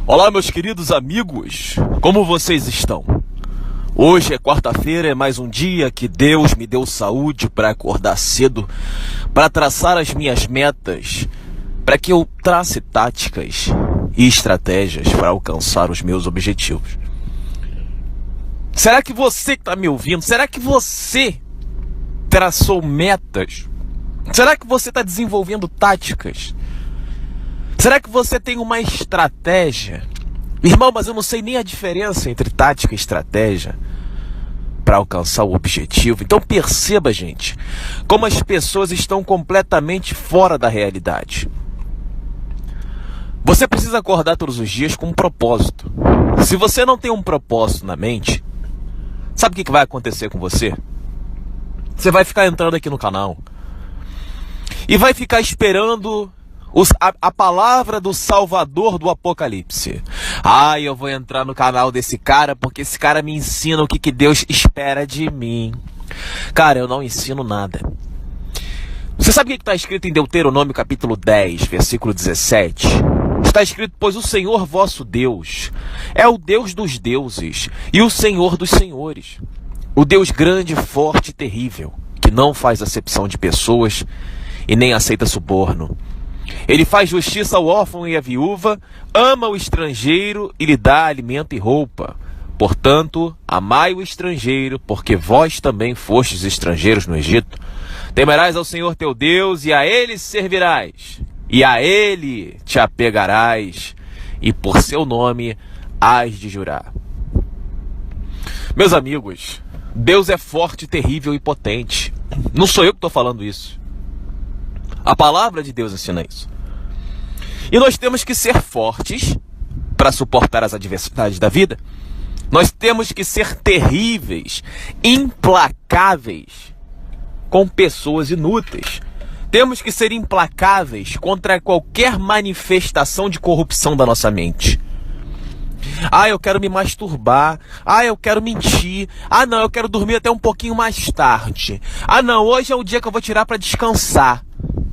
Olá, meus queridos amigos, como vocês estão? Hoje é quarta-feira, é mais um dia que Deus me deu saúde para acordar cedo, para traçar as minhas metas, para que eu trace táticas e estratégias para alcançar os meus objetivos. Será que você que está me ouvindo, será que você traçou metas? Será que você está desenvolvendo táticas? Será que você tem uma estratégia? Irmão, mas eu não sei nem a diferença entre tática e estratégia para alcançar o objetivo. Então perceba, gente, como as pessoas estão completamente fora da realidade. Você precisa acordar todos os dias com um propósito. Se você não tem um propósito na mente, sabe o que vai acontecer com você? Você vai ficar entrando aqui no canal e vai ficar esperando a palavra do Salvador do Apocalipse. Eu vou entrar no canal desse cara porque esse cara me ensina o que Deus espera de mim. Cara, eu não ensino nada. Você sabe o que está escrito em Deuteronômio capítulo 10, versículo 17? Está escrito: pois o Senhor vosso Deus é o Deus dos deuses e o Senhor dos senhores, o Deus grande, forte e terrível, que não faz acepção de pessoas e nem aceita suborno. Ele faz justiça ao órfão e à viúva, ama o estrangeiro e lhe dá alimento e roupa. Portanto, amai o estrangeiro, porque vós também fostes estrangeiros no Egito. Temerás ao Senhor teu Deus, e a Ele servirás, e a Ele te apegarás, e por seu nome hás de jurar. Meus amigos, Deus é forte, terrível e potente. Não sou eu que estou falando isso. A palavra de Deus ensina isso. E nós temos que ser fortes para suportar as adversidades da vida. Nós temos que ser terríveis, implacáveis com pessoas inúteis. Temos que ser implacáveis contra qualquer manifestação de corrupção da nossa mente. Eu quero me masturbar. Eu quero mentir. Não, eu quero dormir até um pouquinho mais tarde. Não, hoje é o dia que eu vou tirar para descansar.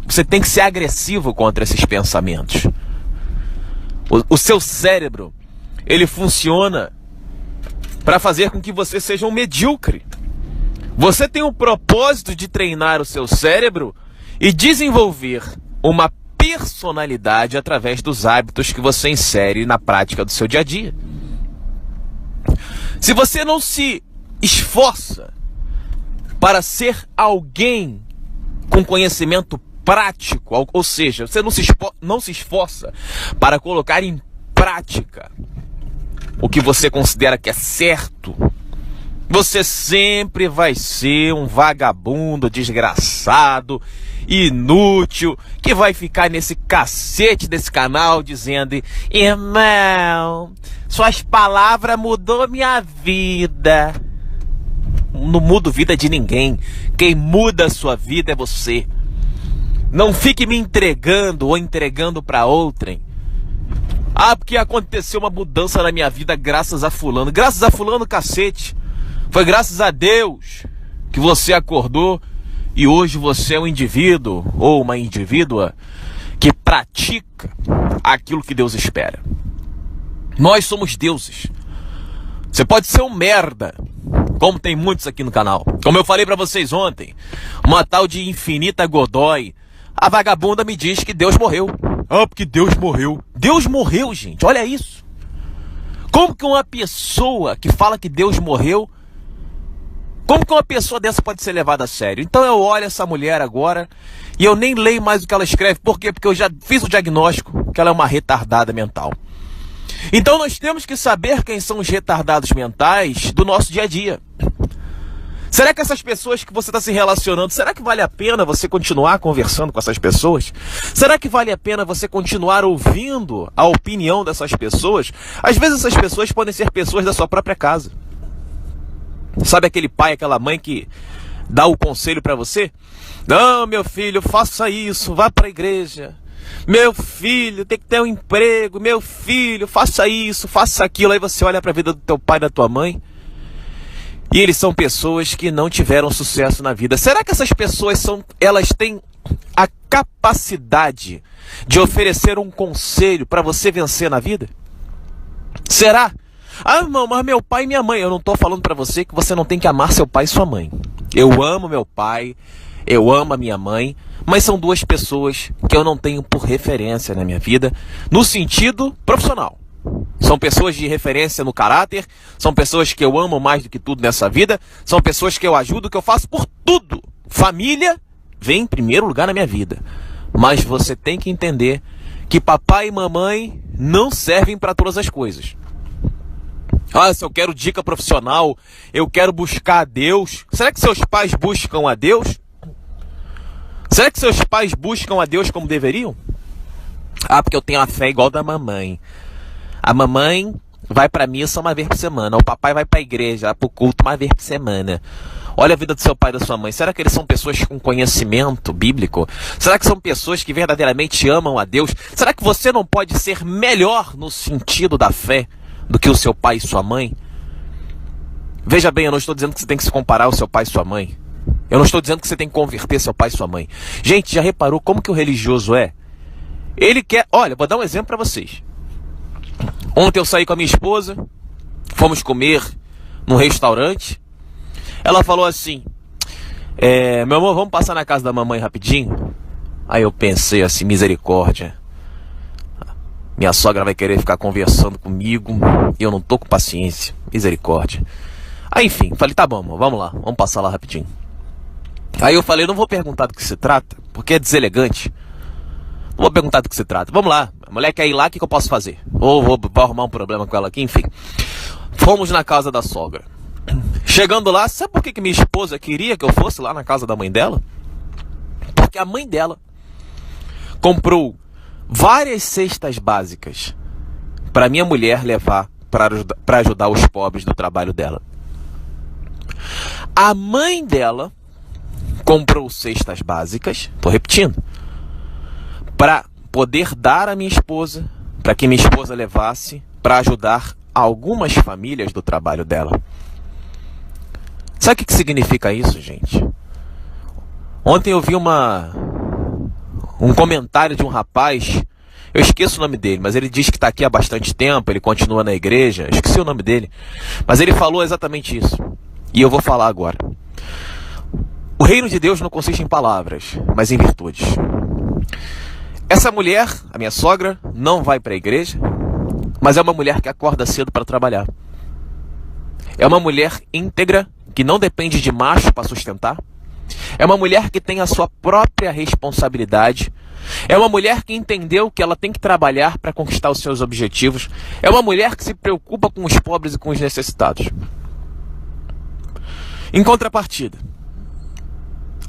Você tem que ser agressivo contra esses pensamentos. O seu cérebro, ele funciona para fazer com que você seja um medíocre. Você tem o propósito de treinar o seu cérebro e desenvolver uma personalidade através dos hábitos que você insere na prática do seu dia a dia. Se você não se esforça para ser alguém com conhecimento prático, ou seja, você não se esforça para colocar em prática o que você considera que é certo, você sempre vai ser um vagabundo, desgraçado, inútil, que vai ficar nesse cacete desse canal dizendo: irmão, suas palavras mudou minha vida. Não muda a vida de ninguém. Quem muda a sua vida é você. Não fique me entregando ou entregando para outrem. Porque aconteceu uma mudança na minha vida graças a fulano. Graças a fulano, cacete. Foi graças a Deus que você acordou e hoje você é um indivíduo ou uma indivídua que pratica aquilo que Deus espera. Nós somos deuses. Você pode ser um merda, como tem muitos aqui no canal. Como eu falei para vocês ontem, uma tal de Infinita Godoy, a vagabunda me diz que Deus morreu. Porque Deus morreu. Deus morreu, gente, olha isso. Como que uma pessoa que fala que Deus morreu, como que uma pessoa dessa pode ser levada a sério? Então eu olho essa mulher agora e eu nem leio mais o que ela escreve. Por quê? Porque eu já fiz o diagnóstico que ela é uma retardada mental. Então nós temos que saber quem são os retardados mentais do nosso dia a dia. Será que essas pessoas que você está se relacionando, será que vale a pena você continuar conversando com essas pessoas? Será que vale a pena você continuar ouvindo a opinião dessas pessoas? Às vezes essas pessoas podem ser pessoas da sua própria casa. Sabe aquele pai, aquela mãe que dá o conselho para você? Não, meu filho, faça isso, vá para a igreja. Meu filho, tem que ter um emprego. Meu filho, faça isso, faça aquilo. Aí você olha para a vida do teu pai e da tua mãe e eles são pessoas que não tiveram sucesso na vida. Será que essas pessoas elas têm a capacidade de oferecer um conselho para você vencer na vida? Será? Ah, irmão, mas meu pai e minha mãe. Eu não tô falando pra você que você não tem que amar seu pai e sua mãe. Eu amo meu pai, eu amo a minha mãe, mas são duas pessoas que eu não tenho por referência na minha vida, no sentido profissional. São pessoas de referência no caráter, são pessoas que eu amo mais do que tudo nessa vida, são pessoas que eu ajudo, que eu faço por tudo. Família vem em primeiro lugar na minha vida. Mas você tem que entender que papai e mamãe não servem para todas as coisas. Ah, se eu quero dica profissional, eu quero buscar a Deus. Será que seus pais buscam a Deus? Será que seus pais buscam a Deus como deveriam? Ah, porque eu tenho a fé igual da mamãe. A mamãe vai pra missa uma vez por semana. O papai vai pra igreja, pro culto uma vez por semana. Olha a vida do seu pai e da sua mãe. Será que eles são pessoas com conhecimento bíblico? Será que são pessoas que verdadeiramente amam a Deus? Será que você não pode ser melhor no sentido da fé do que o seu pai e sua mãe? Veja bem, eu não estou dizendo que você tem que se comparar ao seu pai e sua mãe. Eu não estou dizendo que você tem que converter seu pai e sua mãe. Gente, já reparou como que o religioso é? Ele quer... Olha, vou dar um exemplo para vocês. Ontem eu saí com a minha esposa, fomos comer num restaurante. Ela falou assim, meu amor, vamos passar na casa da mamãe rapidinho? Aí eu pensei assim, misericórdia. Minha sogra vai querer ficar conversando comigo e eu não tô com paciência. Misericórdia. Aí enfim, falei, tá bom, amor, vamos lá, vamos passar lá rapidinho. Aí eu falei, não vou perguntar do que se trata, porque é deselegante. Não vou perguntar do que se trata. Vamos lá, a mulher quer ir lá, o que eu posso fazer? Ou vou arrumar um problema com ela aqui, enfim. Fomos na casa da sogra. Chegando lá, sabe por que minha esposa queria que eu fosse lá na casa da mãe dela? Porque a mãe dela comprou várias cestas básicas para minha mulher levar para ajudar os pobres do trabalho dela. A mãe dela comprou cestas básicas, estou repetindo, para poder dar à minha esposa, para que minha esposa levasse para ajudar algumas famílias do trabalho dela. Sabe o que significa isso, gente? Ontem eu vi um comentário de um rapaz, eu esqueço o nome dele, mas ele diz que está aqui há bastante tempo, ele continua na igreja, eu esqueci o nome dele, mas ele falou exatamente isso, e eu vou falar agora. O reino de Deus não consiste em palavras, mas em virtudes. Essa mulher, a minha sogra, não vai para a igreja, mas é uma mulher que acorda cedo para trabalhar. É uma mulher íntegra, que não depende de macho para sustentar. É uma mulher que tem a sua própria responsabilidade. É uma mulher que entendeu que ela tem que trabalhar para conquistar os seus objetivos. É uma mulher que se preocupa com os pobres e com os necessitados. Em contrapartida,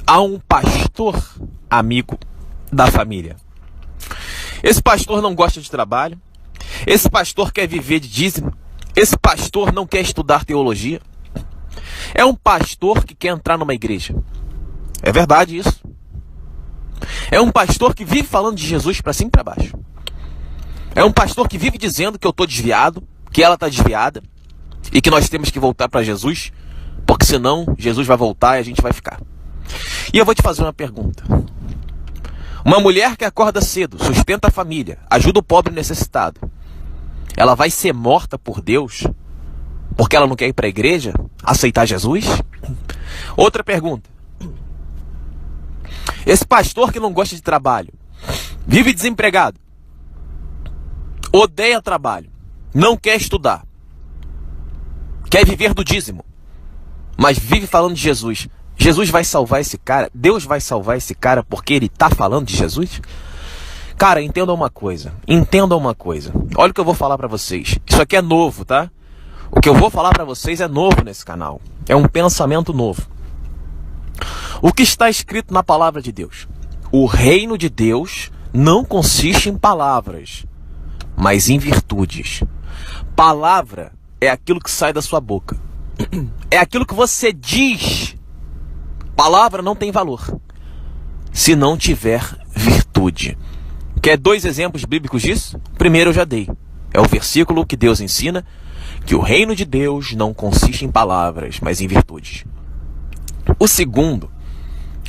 há um pastor amigo da família. Esse pastor não gosta de trabalho. Esse pastor quer viver de dízimo. Esse pastor não quer estudar teologia. É um pastor que quer entrar numa igreja. É verdade isso. É um pastor que vive falando de Jesus para cima e para baixo. É um pastor que vive dizendo que eu estou desviado, que ela está desviada e que nós temos que voltar para Jesus, porque senão Jesus vai voltar e a gente vai ficar. E eu vou te fazer uma pergunta. Uma mulher que acorda cedo, sustenta a família, ajuda o pobre necessitado, ela vai ser morta por Deus porque ela não quer ir para a igreja, aceitar Jesus? Outra pergunta. Esse pastor que não gosta de trabalho, vive desempregado, odeia trabalho, não quer estudar, quer viver do dízimo, mas vive falando de Jesus. Jesus vai salvar esse cara? Deus vai salvar esse cara porque ele está falando de Jesus? Cara, entendam uma coisa. Olha o que eu vou falar para vocês. Isso aqui é novo, tá? O que eu vou falar para vocês é novo nesse canal. É um pensamento novo. O que está escrito na palavra de Deus? O reino de Deus não consiste em palavras, mas em virtudes. Palavra é aquilo que sai da sua boca. É aquilo que você diz. Palavra não tem valor se não tiver virtude. Quer 2 exemplos bíblicos disso? Primeiro eu já dei. É o versículo que Deus ensina que o reino de Deus não consiste em palavras, mas em virtudes. O segundo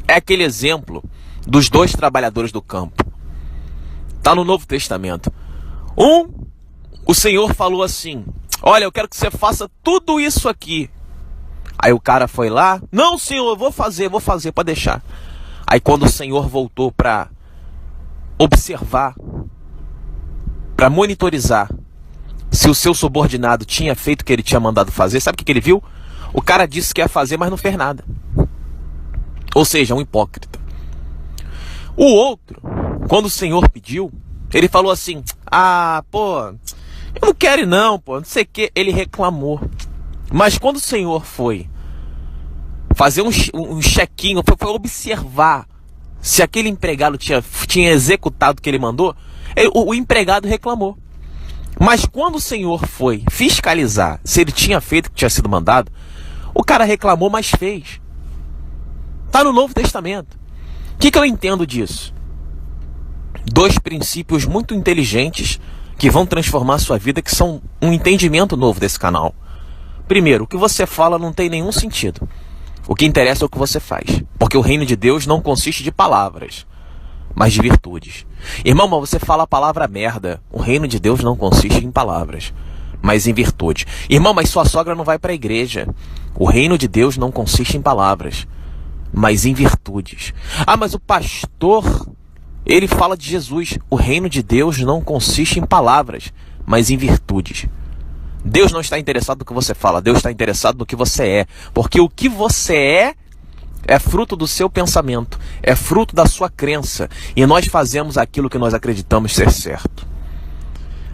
é aquele exemplo dos 2 trabalhadores do campo. Está no Novo Testamento. Um o Senhor falou assim: olha, eu quero que você faça tudo isso aqui. Aí o cara foi lá: não, Senhor, eu vou fazer, pode deixar. Aí quando o Senhor voltou para observar, para monitorizar se o seu subordinado tinha feito o que ele tinha mandado fazer, sabe o que ele viu? O cara disse que ia fazer, mas não fez nada. Ou seja, um hipócrita. O outro, quando o Senhor pediu, ele falou assim: ah, pô, eu não quero ir não, pô, não sei o que. Ele reclamou. Mas quando o Senhor foi fazer um chequinho, foi observar se aquele empregado tinha executado o que ele mandou, o empregado reclamou. Mas quando o Senhor foi fiscalizar se ele tinha feito o que tinha sido mandado, o cara reclamou, mas fez. Está no Novo Testamento. O que eu entendo disso? 2 princípios muito inteligentes que vão transformar a sua vida, que são um entendimento novo desse canal. Primeiro, o que você fala não tem nenhum sentido. O que interessa é o que você faz. Porque o reino de Deus não consiste de palavras, mas de virtudes. Irmão, mas você fala a palavra merda. O reino de Deus não consiste em palavras, mas em virtude. Irmão, mas sua sogra não vai para a igreja. O reino de Deus não consiste em palavras, mas em virtudes. Ah, mas o pastor, ele fala de Jesus. O reino de Deus não consiste em palavras, mas em virtudes. Deus não está interessado no que você fala, Deus está interessado no que você é. Porque o que você é fruto do seu pensamento, é fruto da sua crença. E nós fazemos aquilo que nós acreditamos ser certo.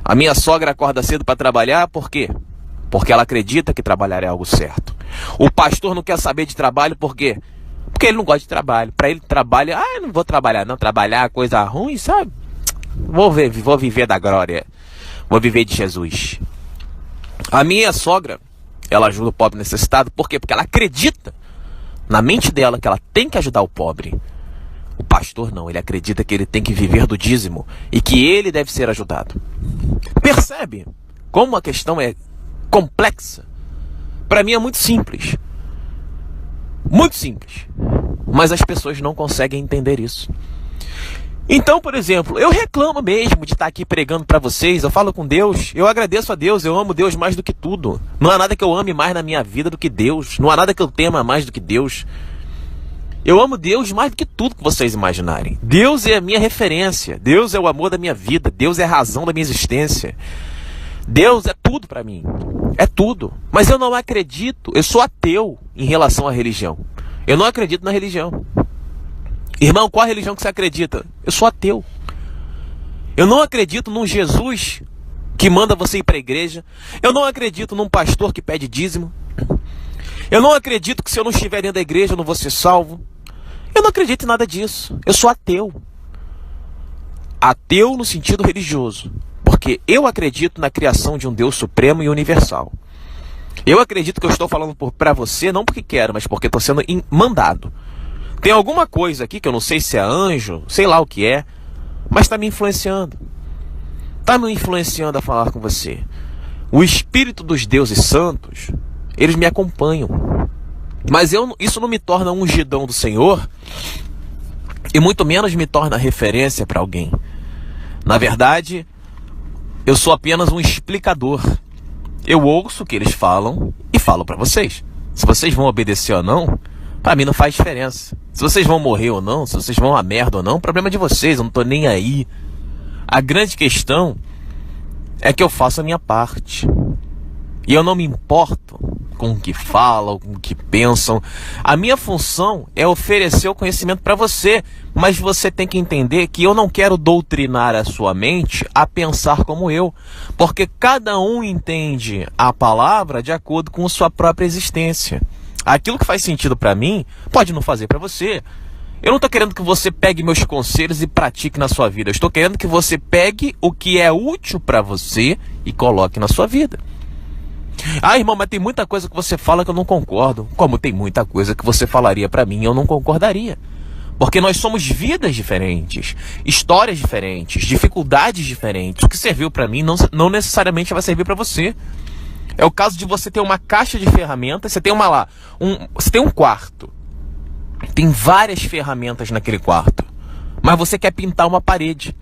A minha sogra acorda cedo para trabalhar, por quê? Porque ela acredita que trabalhar é algo certo. O pastor não quer saber de trabalho, por quê? Porque ele não gosta de trabalho. Para ele, trabalho, eu não vou trabalhar não, trabalhar é coisa ruim, sabe? Vou viver da glória, vou viver de Jesus. A minha sogra, ela ajuda o pobre necessitado, por quê? Porque ela acredita na mente dela que ela tem que ajudar o pobre. O pastor não, ele acredita que ele tem que viver do dízimo e que ele deve ser ajudado. Percebe como a questão é complexa? Para mim é muito simples. Muito simples. Mas as pessoas não conseguem entender isso. Então, por exemplo, eu reclamo mesmo de estar aqui pregando para vocês. Eu falo com Deus, eu agradeço a Deus, eu amo Deus mais do que tudo. Não há nada que eu ame mais na minha vida do que Deus. Não há nada que eu tema mais do que Deus. Eu amo Deus mais do que tudo que vocês imaginarem. Deus é a minha referência. Deus é o amor da minha vida. Deus é a razão da minha existência. Deus é tudo para mim. É tudo. Mas eu não acredito, eu sou ateu em relação à religião. Eu não acredito na religião. Irmão, qual a religião que você acredita? Eu sou ateu. Eu não acredito num Jesus que manda você ir para a igreja. Eu não acredito num pastor que pede dízimo. Eu não acredito que se eu não estiver dentro da igreja eu não vou ser salvo. Eu não acredito em nada disso. Eu sou ateu. Ateu no sentido religioso. Porque eu acredito na criação de um Deus supremo e universal. Eu acredito que eu estou falando para você não porque quero, mas porque estou sendo mandado. Tem alguma coisa aqui que eu não sei se é anjo, sei lá o que é, mas está me influenciando. Está me influenciando a falar com você. O Espírito dos deuses santos, eles me acompanham. Mas isso não me torna um ungidão do Senhor, e muito menos me torna referência para alguém. Na verdade, eu sou apenas um explicador. Eu ouço o que eles falam e falo para vocês. Se vocês vão obedecer ou não, para mim não faz diferença. Se vocês vão morrer ou não, se vocês vão a merda ou não, problema de vocês, eu não tô nem aí. A grande questão é que eu faço a minha parte. E eu não me importo com o que falam, com o que pensam. A minha função é oferecer o conhecimento para você. Mas você tem que entender que eu não quero doutrinar a sua mente a pensar como eu. Porque cada um entende a palavra de acordo com a sua própria existência. Aquilo que faz sentido para mim, pode não fazer para você. Eu não estou querendo que você pegue meus conselhos e pratique na sua vida. Eu estou querendo que você pegue o que é útil para você e coloque na sua vida. Ah, irmão, mas tem muita coisa que você fala que eu não concordo. Como tem muita coisa que você falaria para mim e eu não concordaria. Porque nós somos vidas diferentes, histórias diferentes, dificuldades diferentes. O que serviu para mim não necessariamente vai servir para você. É o caso de você ter uma caixa de ferramentas, você tem você tem um quarto. Tem várias ferramentas naquele quarto. Mas você quer pintar uma parede.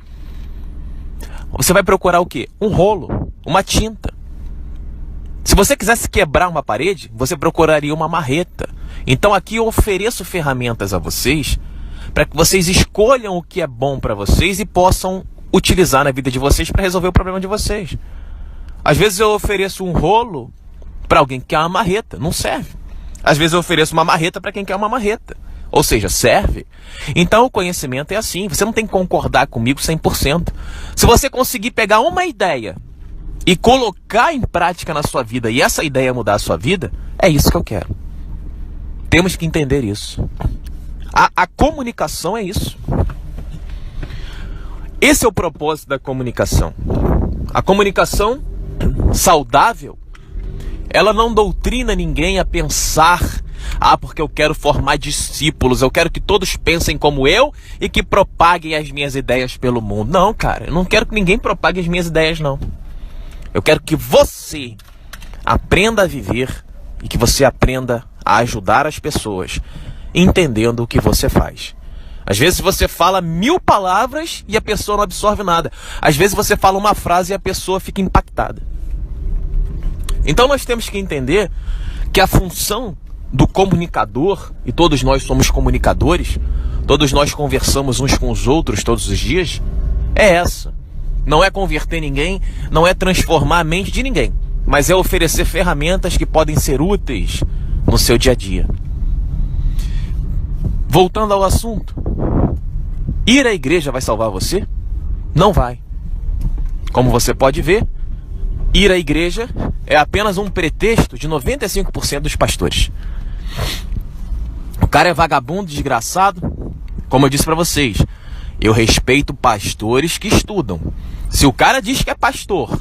Você vai procurar o quê? Um rolo. uma tinta. Se você quisesse quebrar uma parede, você procuraria uma marreta. Então aqui eu ofereço ferramentas a vocês para que vocês escolham o que é bom para vocês e possam utilizar na vida de vocês para resolver o problema de vocês. Às vezes eu ofereço um rolo para alguém que quer uma marreta, não serve. Às vezes eu ofereço uma marreta para quem quer uma marreta, ou seja, serve. Então o conhecimento é assim, você não tem que concordar comigo 100%. Se você conseguir pegar uma ideia e colocar em prática na sua vida, e essa ideia mudar a sua vida, é isso que eu quero. Temos que entender isso. A comunicação é isso. Esse é o propósito da comunicação. A comunicação saudável, ela não doutrina ninguém a pensar, porque eu quero formar discípulos, eu quero que todos pensem como eu e que propaguem as minhas ideias pelo mundo. Não, cara, eu não quero que ninguém propague as minhas ideias, não. Eu quero que você aprenda a viver e que você aprenda a ajudar as pessoas, entendendo o que você faz. Às vezes você fala 1000 palavras e a pessoa não absorve nada. Às vezes você fala uma frase e a pessoa fica impactada. Então nós temos que entender que a função do comunicador, e todos nós somos comunicadores, todos nós conversamos uns com os outros todos os dias, é essa. Não é converter ninguém, não é transformar a mente de ninguém, mas é oferecer ferramentas que podem ser úteis no seu dia a dia. Voltando ao assunto, ir à igreja vai salvar você? Não vai. Como você pode ver, ir à igreja é apenas um pretexto de 95% dos pastores. O cara é vagabundo, desgraçado. Como eu disse para vocês, eu respeito pastores que estudam. Se o cara diz que é pastor,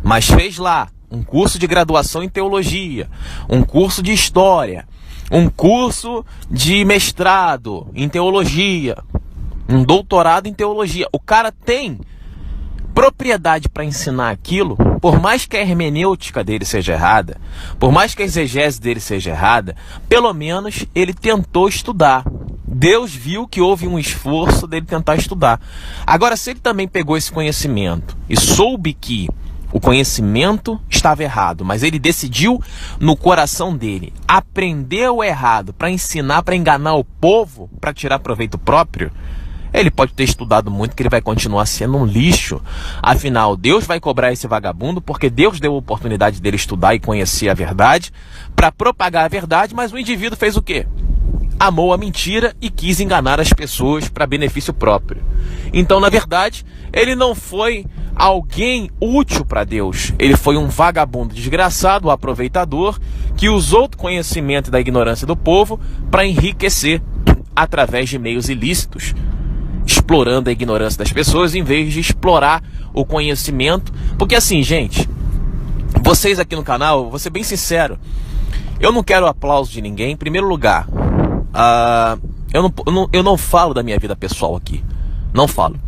mas fez lá um curso de graduação em teologia, um curso de história, um curso de mestrado em teologia, um doutorado em teologia, o cara tem propriedade para ensinar aquilo, por mais que a hermenêutica dele seja errada, por mais que a exegese dele seja errada, pelo menos ele tentou estudar. Deus viu que houve um esforço dele tentar estudar. Agora, se ele também pegou esse conhecimento e soube que o conhecimento estava errado, mas ele decidiu no coração dele aprender o errado para ensinar, para enganar o povo, para tirar proveito próprio, ele pode ter estudado muito, que ele vai continuar sendo um lixo. Afinal, Deus vai cobrar esse vagabundo, porque Deus deu a oportunidade dele estudar e conhecer a verdade, para propagar a verdade, mas o indivíduo fez o quê? Amou a mentira e quis enganar as pessoas para benefício próprio. Então, na verdade, ele não foi alguém útil para Deus. Ele foi um vagabundo desgraçado, um aproveitador, que usou o conhecimento da ignorância do povo para enriquecer através de meios ilícitos, explorando a ignorância das pessoas em vez de explorar o conhecimento. Porque assim, gente, vocês aqui no canal, vou ser bem sincero, eu não quero aplauso de ninguém. Em primeiro lugar, eu não falo da minha vida pessoal aqui, não falo.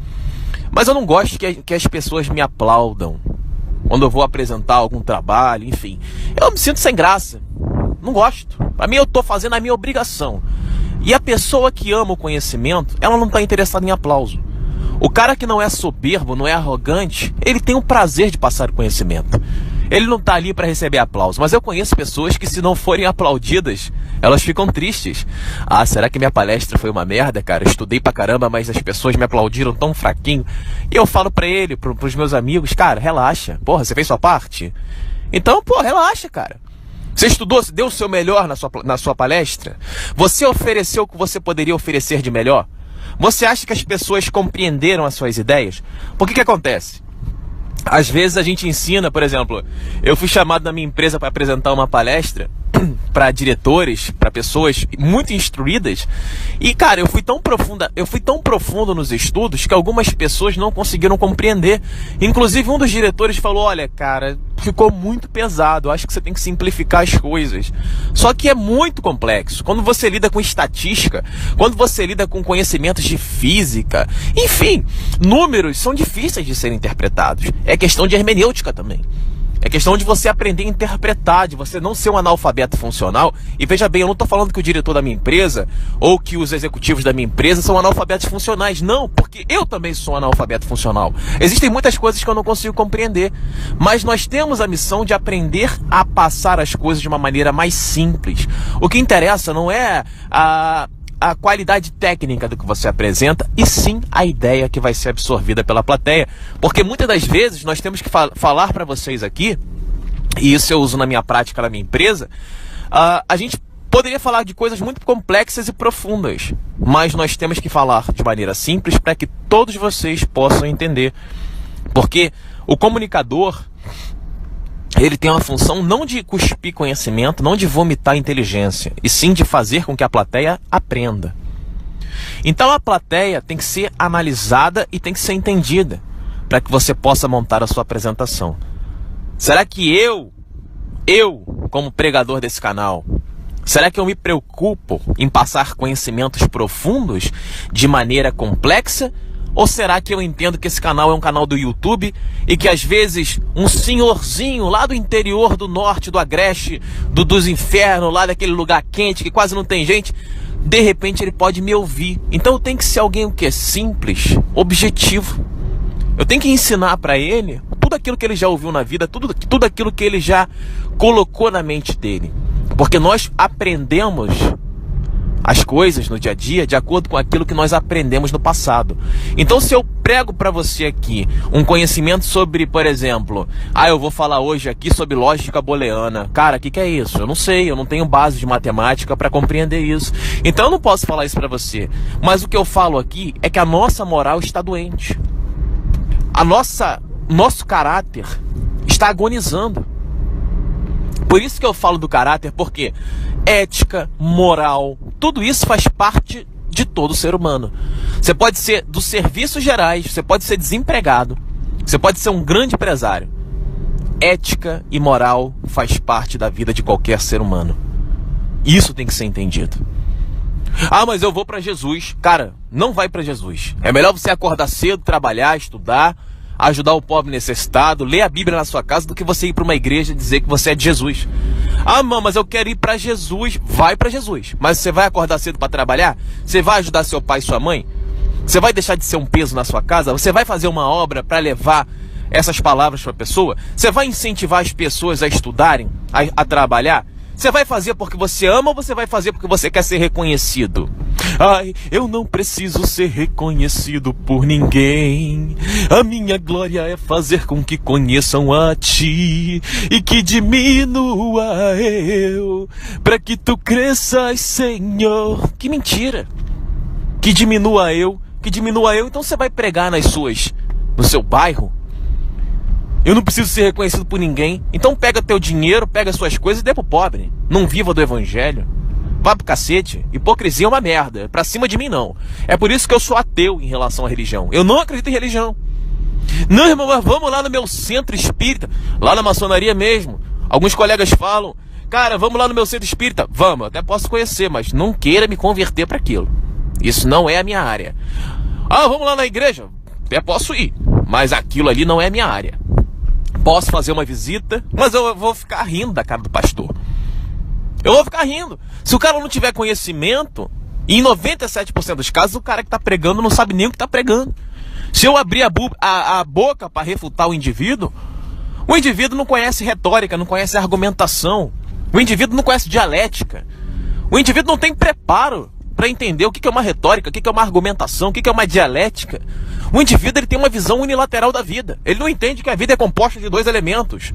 Mas eu não gosto que as pessoas me aplaudam quando eu vou apresentar algum trabalho, enfim. Eu me sinto sem graça, não gosto. Para mim, eu estou fazendo a minha obrigação. E a pessoa que ama o conhecimento, ela não está interessada em aplauso. O cara que não é soberbo, não é arrogante, ele tem o prazer de passar o conhecimento. Ele não está ali para receber aplauso. Mas eu conheço pessoas que, se não forem aplaudidas, elas ficam tristes. Será que minha palestra foi uma merda, cara? Eu estudei pra caramba, mas as pessoas me aplaudiram tão fraquinho. E eu falo pra ele, pros meus amigos, cara, relaxa. Porra, você fez sua parte? Então, relaxa, cara. Você estudou, você deu o seu melhor na sua palestra? Você ofereceu o que você poderia oferecer de melhor? Você acha que as pessoas compreenderam as suas ideias? Por que acontece? Às vezes a gente ensina, por exemplo, eu fui chamado na minha empresa para apresentar uma palestra para diretores, para pessoas muito instruídas, e cara, eu fui tão profundo nos estudos que algumas pessoas não conseguiram compreender. Inclusive um dos diretores falou: olha, cara, ficou muito pesado, eu acho que você tem que simplificar as coisas. Só que é muito complexo. Quando você lida com estatística, quando você lida com conhecimentos de física, enfim, números são difíceis de serem interpretados. É questão de hermenêutica também. É questão de você aprender a interpretar, de você não ser um analfabeto funcional. E veja bem, eu não estou falando que o diretor da minha empresa ou que os executivos da minha empresa são analfabetos funcionais. Não, porque eu também sou um analfabeto funcional. Existem muitas coisas que eu não consigo compreender. Mas nós temos a missão de aprender a passar as coisas de uma maneira mais simples. O que interessa não é a qualidade técnica do que você apresenta, e sim a ideia que vai ser absorvida pela plateia. Porque muitas das vezes nós temos que falar para vocês aqui, e isso eu uso na minha prática na minha empresa, a gente poderia falar de coisas muito complexas e profundas, mas nós temos que falar de maneira simples para que todos vocês possam entender. Porque o comunicador, ele tem uma função não de cuspir conhecimento, não de vomitar inteligência, e sim de fazer com que a plateia aprenda. Então a plateia tem que ser analisada e tem que ser entendida para que você possa montar a sua apresentação. Será que eu, como pregador desse canal, será que eu me preocupo em passar conhecimentos profundos de maneira complexa? Ou será que eu entendo que esse canal é um canal do YouTube e que às vezes um senhorzinho lá do interior do norte, do Agreste, dos infernos, lá daquele lugar quente que quase não tem gente, de repente ele pode me ouvir. Então tem que ser alguém o quê? Simples, objetivo. Eu tenho que ensinar para ele tudo aquilo que ele já ouviu na vida, tudo aquilo que ele já colocou na mente dele. Porque nós aprendemos as coisas no dia a dia de acordo com aquilo que nós aprendemos no passado. Então, se eu prego para você aqui um conhecimento sobre, por exemplo, eu vou falar hoje aqui sobre lógica booleana. Cara, o que é isso? Eu não sei, eu não tenho base de matemática para compreender isso. Então, eu não posso falar isso para você. Mas o que eu falo aqui é que a nossa moral está doente. Nosso caráter está agonizando. Por isso que eu falo do caráter, porque ética, moral, tudo isso faz parte de todo ser humano. Você pode ser dos serviços gerais, você pode ser desempregado, você pode ser um grande empresário. Ética e moral faz parte da vida de qualquer ser humano. Isso tem que ser entendido. Mas eu vou para Jesus. Cara, não vai para Jesus. É melhor você acordar cedo, trabalhar, estudar, ajudar o pobre necessitado, ler a Bíblia na sua casa, do que você ir para uma igreja e dizer que você é de Jesus. Mas eu quero ir para Jesus. Vai para Jesus. Mas você vai acordar cedo para trabalhar? Você vai ajudar seu pai e sua mãe? Você vai deixar de ser um peso na sua casa? Você vai fazer uma obra para levar essas palavras para a pessoa? Você vai incentivar as pessoas a estudarem, a trabalhar? Você vai fazer porque você ama ou você vai fazer porque você quer ser reconhecido? Eu não preciso ser reconhecido por ninguém. A minha glória é fazer com que conheçam a ti e que diminua eu, para que tu cresças, Senhor. Que mentira! Que diminua eu. Então você vai pregar no seu bairro? Eu não preciso ser reconhecido por ninguém. Então pega teu dinheiro, pega suas coisas e dê pro pobre. Não viva do evangelho. Vá pro cacete. Hipocrisia é uma merda. Pra cima de mim, não. É por isso que eu sou ateu em relação à religião. Eu não acredito em religião. Não, irmão, mas vamos lá no meu centro espírita. Lá na maçonaria mesmo. Alguns colegas falam, cara, vamos lá no meu centro espírita. Vamos, eu até posso conhecer, mas não queira me converter para aquilo. Isso não é a minha área. Vamos lá na igreja. Até posso ir, mas aquilo ali não é a minha área. Posso fazer uma visita, mas eu vou ficar rindo da cara do pastor. Eu vou ficar rindo. Se o cara não tiver conhecimento, e em 97% dos casos, o cara que está pregando não sabe nem o que está pregando. Se eu abrir a boca para refutar o indivíduo não conhece retórica, não conhece argumentação. O indivíduo não conhece dialética. O indivíduo não tem preparo para entender o que é uma retórica, o que é uma argumentação, o que é uma dialética. O indivíduo ele tem uma visão unilateral da vida. Ele não entende que a vida é composta de dois elementos,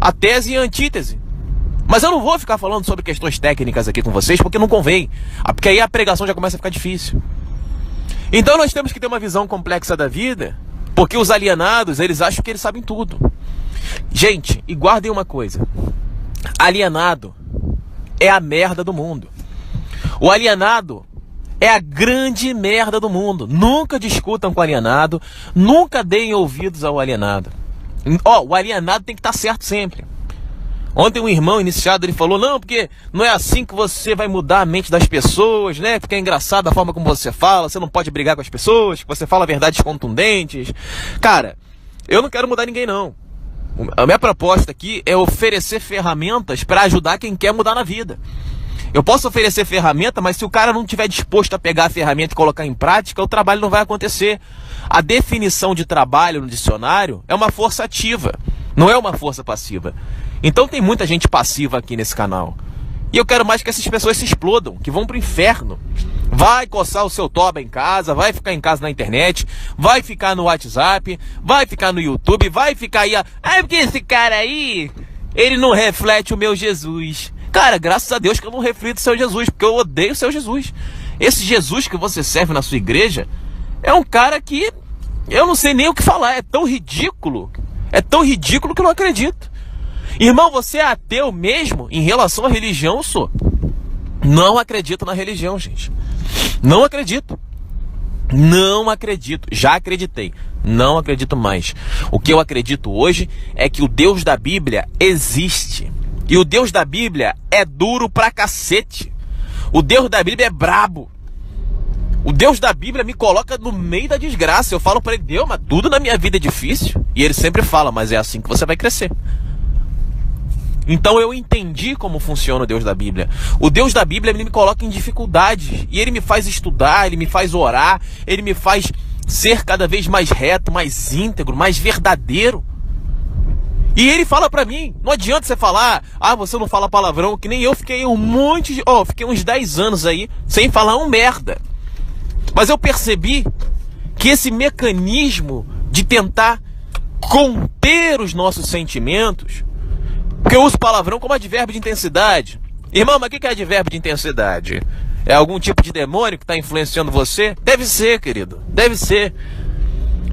a tese e a antítese. Mas eu não vou ficar falando sobre questões técnicas aqui com vocês, porque não convém. Porque aí a pregação já começa a ficar difícil. Então nós temos que ter uma visão complexa da vida, porque os alienados, eles acham que eles sabem tudo. Gente, e guardem uma coisa. Alienado é a merda do mundo. O alienado é a grande merda do mundo. Nunca discutam com o alienado. Nunca deem ouvidos ao alienado. O alienado tem que estar certo sempre. Ontem um irmão iniciado, ele falou, não, porque não é assim que você vai mudar a mente das pessoas, né? Porque é engraçado a forma como você fala, você não pode brigar com as pessoas, que você fala verdades contundentes. Cara, eu não quero mudar ninguém, não. A minha proposta aqui é oferecer ferramentas para ajudar quem quer mudar na vida. Eu posso oferecer ferramenta, mas se o cara não estiver disposto a pegar a ferramenta e colocar em prática, o trabalho não vai acontecer. A definição de trabalho no dicionário é uma força ativa, não é uma força passiva. Então tem muita gente passiva aqui nesse canal. E eu quero mais que essas pessoas se explodam, que vão pro inferno. Vai coçar o seu toba em casa, vai ficar em casa na internet, vai ficar no WhatsApp, vai ficar no YouTube, vai ficar aí... porque esse cara aí, ele não reflete o meu Jesus. Cara, graças a Deus que eu não reflito o seu Jesus, porque eu odeio o seu Jesus. Esse Jesus que você serve na sua igreja é um cara que eu não sei nem o que falar, é tão ridículo que eu não acredito. Irmão, você é ateu mesmo em relação à religião? Eu sou. Não acredito na religião, gente. Não acredito. Não acredito. Já acreditei. Não acredito mais. O que eu acredito hoje é que o Deus da Bíblia existe. E o Deus da Bíblia é duro pra cacete. O Deus da Bíblia é brabo. O Deus da Bíblia me coloca no meio da desgraça. Eu falo pra ele: Deus, mas tudo na minha vida é difícil. E ele sempre fala: mas é assim que você vai crescer. Então eu entendi como funciona o Deus da Bíblia. O Deus da Bíblia, ele me coloca em dificuldades. E ele me faz estudar, ele me faz orar, ele me faz ser cada vez mais reto, mais íntegro, mais verdadeiro. E ele fala pra mim: não adianta você falar, você não fala palavrão, que nem eu fiquei fiquei uns 10 anos aí sem falar um merda. Mas eu percebi que esse mecanismo de tentar conter os nossos sentimentos, porque eu uso palavrão como advérbio de intensidade. Irmão, mas o que é advérbio de intensidade? É algum tipo de demônio que está influenciando você? Deve ser, querido, deve ser.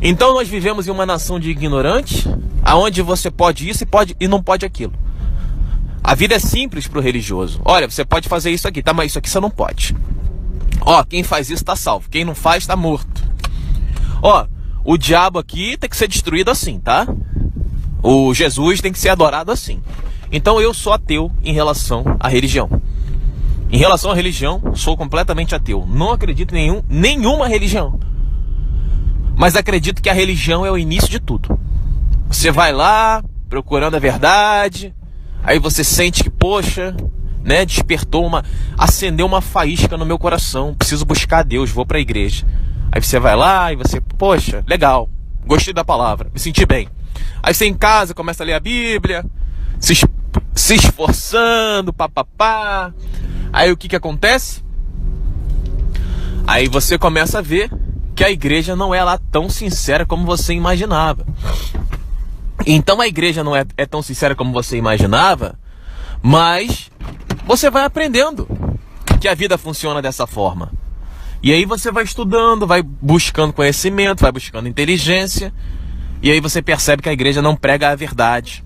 Então nós vivemos em uma nação de ignorantes, aonde você pode isso e não pode aquilo. A vida é simples para o religioso. Olha, você pode fazer isso aqui, tá? Mas isso aqui você não pode. Quem faz isso está salvo, quem não faz está morto. O diabo aqui tem que ser destruído assim, tá? O Jesus tem que ser adorado assim. Então eu sou ateu em relação à religião. Em relação à religião, sou completamente ateu. Não acredito em nenhuma religião. Mas acredito que a religião é o início de tudo. Você vai lá, procurando a verdade, aí você sente que, poxa, né, acendeu uma faísca no meu coração. Preciso buscar Deus, vou para a igreja. Aí você vai lá e você, poxa, legal, gostei da palavra, me senti bem. Aí você em casa começa a ler a Bíblia, se esforçando, papapá. Aí o que acontece? Aí você começa a ver que a igreja não é lá tão sincera como você imaginava. Então a igreja não é tão sincera como você imaginava, mas você vai aprendendo que a vida funciona dessa forma. E aí você vai estudando, vai buscando conhecimento, vai buscando inteligência. E aí você percebe que a igreja não prega a verdade.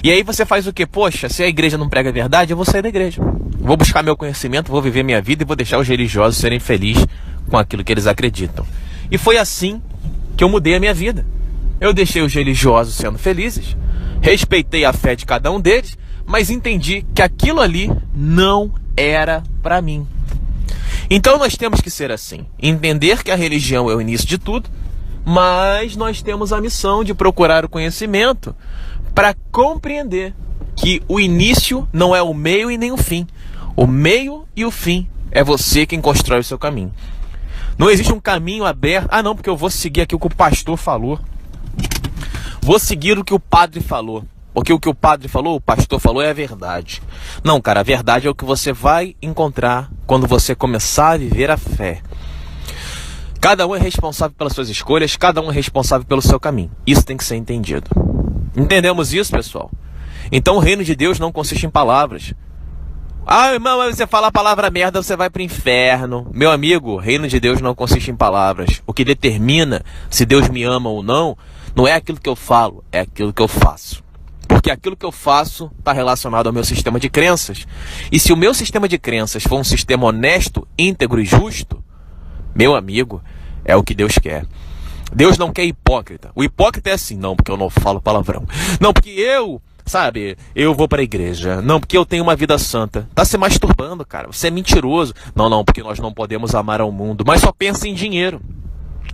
E aí você faz o quê? Poxa, se a igreja não prega a verdade, eu vou sair da igreja. Vou buscar meu conhecimento, vou viver minha vida e vou deixar os religiosos serem felizes com aquilo que eles acreditam. E foi assim que eu mudei a minha vida. Eu deixei os religiosos sendo felizes, respeitei a fé de cada um deles, mas entendi que aquilo ali não era para mim. Então nós temos que ser assim, entender que a religião é o início de tudo, mas nós temos a missão de procurar o conhecimento para compreender que o início não é o meio e nem o fim. O meio e o fim é você quem constrói o seu caminho. Não existe um caminho aberto. Não, porque eu vou seguir aqui o que o pastor falou. Vou seguir o que o padre falou. Porque o que o padre falou, o pastor falou, é a verdade. Não, cara, a verdade é o que você vai encontrar quando você começar a viver a fé. Cada um é responsável pelas suas escolhas, cada um é responsável pelo seu caminho. Isso tem que ser entendido. Entendemos isso, pessoal? Então o reino de Deus não consiste em palavras. Irmão, mas você fala a palavra merda, você vai para o inferno. Meu amigo, o reino de Deus não consiste em palavras. O que determina se Deus me ama ou não é aquilo que eu falo, é aquilo que eu faço. Porque aquilo que eu faço está relacionado ao meu sistema de crenças. E se o meu sistema de crenças for um sistema honesto, íntegro e justo, meu amigo, é o que Deus quer. Deus não quer hipócrita. O hipócrita é assim: não, porque eu não falo palavrão. Não, porque eu vou para a igreja. Não, porque eu tenho uma vida santa. Tá se masturbando, cara. Você é mentiroso. Não, porque nós não podemos amar ao mundo. Mas só pensa em dinheiro.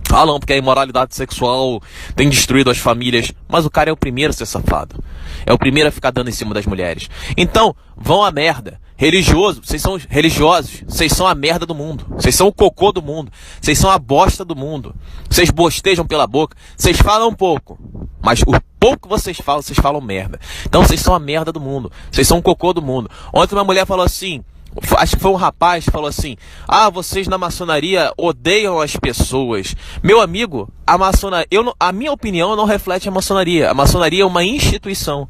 Falam porque a imoralidade sexual tem destruído as famílias, mas o cara é o primeiro a ser safado. É o primeiro a ficar dando em cima das mulheres. Então, vão a merda. Religioso, vocês são religiosos, vocês são a merda do mundo. Vocês são o cocô do mundo. Vocês são a bosta do mundo. Vocês bostejam pela boca. Vocês falam pouco, mas o pouco que vocês falam merda. Então vocês são a merda do mundo. Vocês são o cocô do mundo. Ontem uma mulher falou assim, acho que foi um rapaz que falou assim: ah, vocês na maçonaria odeiam as pessoas. Meu amigo, a minha opinião não reflete a maçonaria. A maçonaria é uma instituição.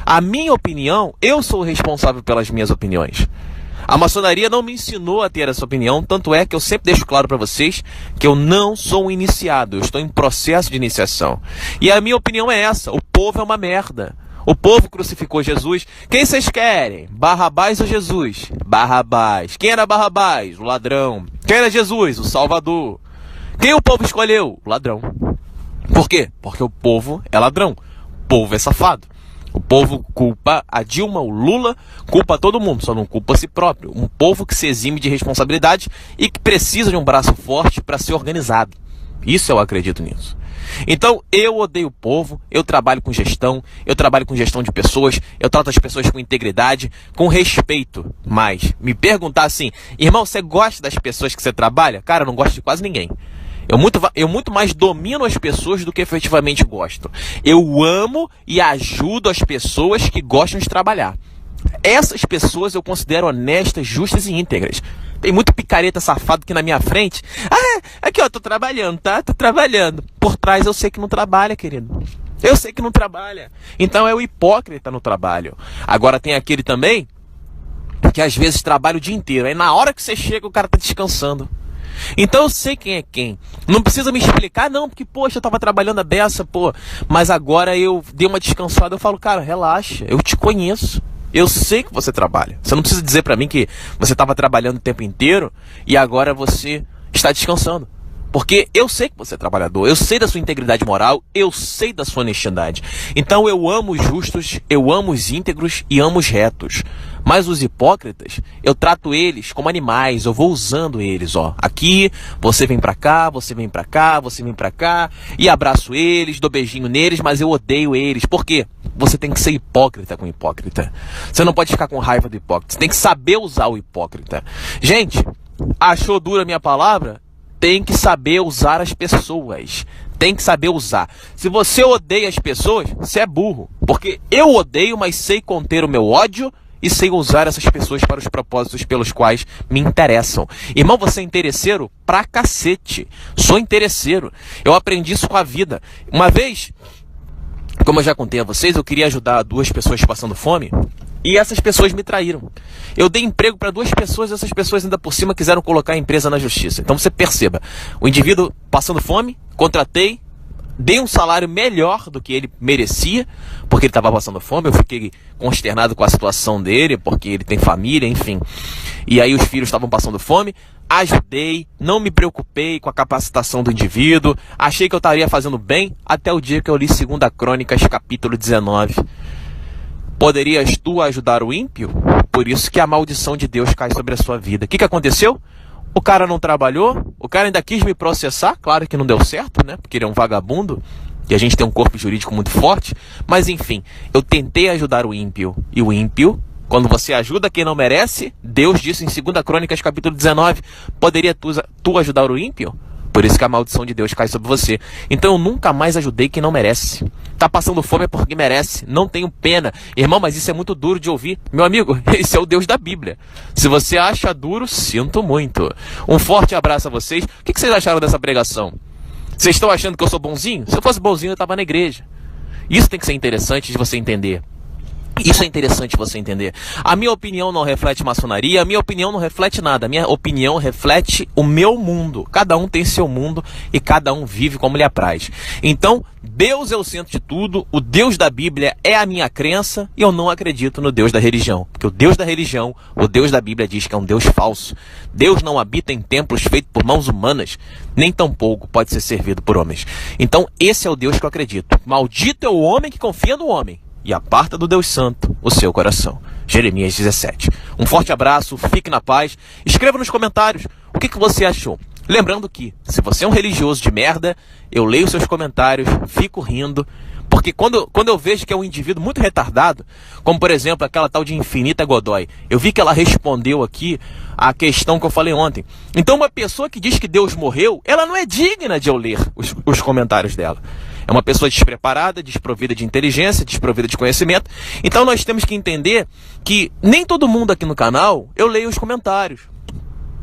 A minha opinião, eu sou o responsável pelas minhas opiniões. A maçonaria não me ensinou a ter essa opinião, tanto é que eu sempre deixo claro para vocês que eu não sou um iniciado, eu estou em processo de iniciação. E a minha opinião é essa: o povo é uma merda. O povo crucificou Jesus. Quem vocês querem? Barrabás ou Jesus? Barrabás. Quem era Barrabás? O ladrão. Quem era Jesus? O Salvador. Quem o povo escolheu? O ladrão. Por quê? Porque o povo é ladrão. O povo é safado. O povo culpa a Dilma, o Lula, culpa todo mundo, só não culpa a si próprio. Um povo que se exime de responsabilidade e que precisa de um braço forte para ser organizado. Isso eu acredito nisso. Então, eu odeio o povo, eu trabalho com gestão de pessoas, eu trato as pessoas com integridade, com respeito. Mas, me perguntar assim: irmão, você gosta das pessoas que você trabalha? Cara, eu não gosto de quase ninguém. Eu muito mais domino as pessoas do que efetivamente gosto. Eu amo e ajudo as pessoas que gostam de trabalhar. Essas pessoas eu considero honestas, justas e íntegras. Tem muito picareta safado aqui na minha frente. Ah, aqui ó, tô trabalhando, tá? Tô trabalhando. Por trás eu sei que não trabalha, querido. Eu sei que não trabalha. Então é o hipócrita no trabalho. Agora tem aquele também que às vezes trabalha o dia inteiro. Aí na hora que você chega o cara tá descansando. Então eu sei quem é quem. Não precisa me explicar, não, porque, poxa, eu tava trabalhando a beça, pô. Mas agora eu dei uma descansada, eu falo, cara, relaxa, eu te conheço. Eu sei que você trabalha. Você não precisa dizer pra mim que você estava trabalhando o tempo inteiro e agora você está descansando. Porque eu sei que você é trabalhador, eu sei da sua integridade moral, eu sei da sua honestidade. Então eu amo os justos, eu amo os íntegros e amo os retos. Mas os hipócritas, eu trato eles como animais, eu vou usando eles, ó. Aqui, você vem pra cá, você vem pra cá, você vem pra cá, e abraço eles, dou beijinho neles, mas eu odeio eles. Por quê? Você tem que ser hipócrita com hipócrita. Você não pode ficar com raiva do hipócrita, você tem que saber usar o hipócrita. Gente, achou dura a minha palavra? Tem que saber usar as pessoas. Tem que saber usar. Se você odeia as pessoas, você é burro. Porque eu odeio, mas sei conter o meu ódio e sei usar essas pessoas para os propósitos pelos quais me interessam. Irmão, você é interesseiro pra cacete. Sou interesseiro. Eu aprendi isso com a vida. Uma vez, como eu já contei a vocês, eu queria ajudar 2 pessoas passando fome. E essas pessoas me traíram. Eu dei emprego para 2 pessoas e essas pessoas ainda por cima quiseram colocar a empresa na justiça. Então você perceba, o indivíduo passando fome, contratei, dei um salário melhor do que ele merecia, porque ele estava passando fome. Eu fiquei consternado com a situação dele, porque ele tem família, enfim. E aí os filhos estavam passando fome. Ajudei, não me preocupei com a capacitação do indivíduo, achei que eu estaria fazendo bem, até o dia que eu li 2 Crônicas, capítulo 19. Poderias tu ajudar o ímpio? Por isso que a maldição de Deus cai sobre a sua vida. O que aconteceu? O cara não trabalhou, o cara ainda quis me processar, claro que não deu certo, né? Porque ele é um vagabundo, e a gente tem um corpo jurídico muito forte. Mas enfim, eu tentei ajudar o ímpio, e o ímpio, quando você ajuda quem não merece, Deus disse em 2 Crônicas capítulo 19, poderia tu ajudar o ímpio? Por isso que a maldição de Deus cai sobre você. Então eu nunca mais ajudei quem não merece. Tá passando fome é porque merece. Não tenho pena. Irmão, mas isso é muito duro de ouvir. Meu amigo, esse é o Deus da Bíblia. Se você acha duro, sinto muito. Um forte abraço a vocês. O que vocês acharam dessa pregação? Vocês estão achando que eu sou bonzinho? Se eu fosse bonzinho, eu estava na igreja. Isso tem que ser interessante de você entender. Isso é interessante você entender. A minha opinião não reflete maçonaria, a minha opinião não reflete nada. A minha opinião reflete o meu mundo. Cada um tem seu mundo e cada um vive como lhe apraz. Então, Deus é o centro de tudo, o Deus da Bíblia é a minha crença e eu não acredito no Deus da religião. Porque o Deus da religião, o Deus da Bíblia diz que é um Deus falso. Deus não habita em templos feitos por mãos humanas, nem tampouco pode ser servido por homens. Então, esse é o Deus que eu acredito. Maldito é o homem que confia no homem e aparta do Deus Santo o seu coração. Jeremias 17. Um forte abraço, fique na paz. Escreva nos comentários o que você achou. Lembrando que, se você é um religioso de merda, eu leio seus comentários, fico rindo, porque quando eu vejo que é um indivíduo muito retardado, como por exemplo aquela tal de Infinita Godoy, eu vi que ela respondeu aqui a questão que eu falei ontem. Então uma pessoa que diz que Deus morreu, ela não é digna de eu ler os comentários dela. É uma pessoa despreparada, desprovida de inteligência, desprovida de conhecimento. Então nós temos que entender que nem todo mundo aqui no canal eu leio os comentários.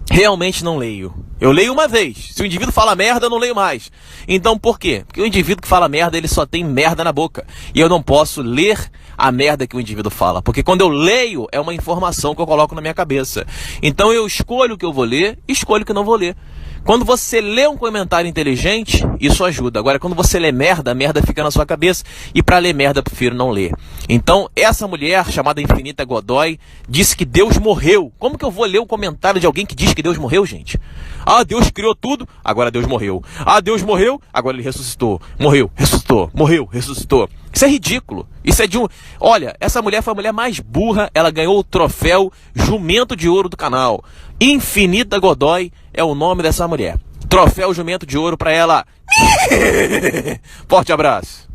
Realmente não leio. Eu leio uma vez. Se o indivíduo fala merda, eu não leio mais. Então por quê? Porque o indivíduo que fala merda, ele só tem merda na boca. E eu não posso ler a merda que o indivíduo fala. Porque quando eu leio, é uma informação que eu coloco na minha cabeça. Então eu escolho o que eu vou ler, escolho o que eu não vou ler. Quando você lê um comentário inteligente, isso ajuda. Agora, quando você lê merda, a merda fica na sua cabeça. E para ler merda, eu prefiro não ler. Então, essa mulher, chamada Infinita Godoy, disse que Deus morreu. Como que eu vou ler o comentário de alguém que diz que Deus morreu, gente? Ah, Deus criou tudo, agora Deus morreu. Ah, Deus morreu, agora ele ressuscitou. Morreu, ressuscitou, morreu, ressuscitou. Isso é ridículo. Isso é de um... Olha, essa mulher foi a mulher mais burra. Ela ganhou o troféu Jumento de Ouro do canal. Infinita Godoy é o nome dessa mulher. Troféu Jumento de Ouro pra ela. Forte abraço.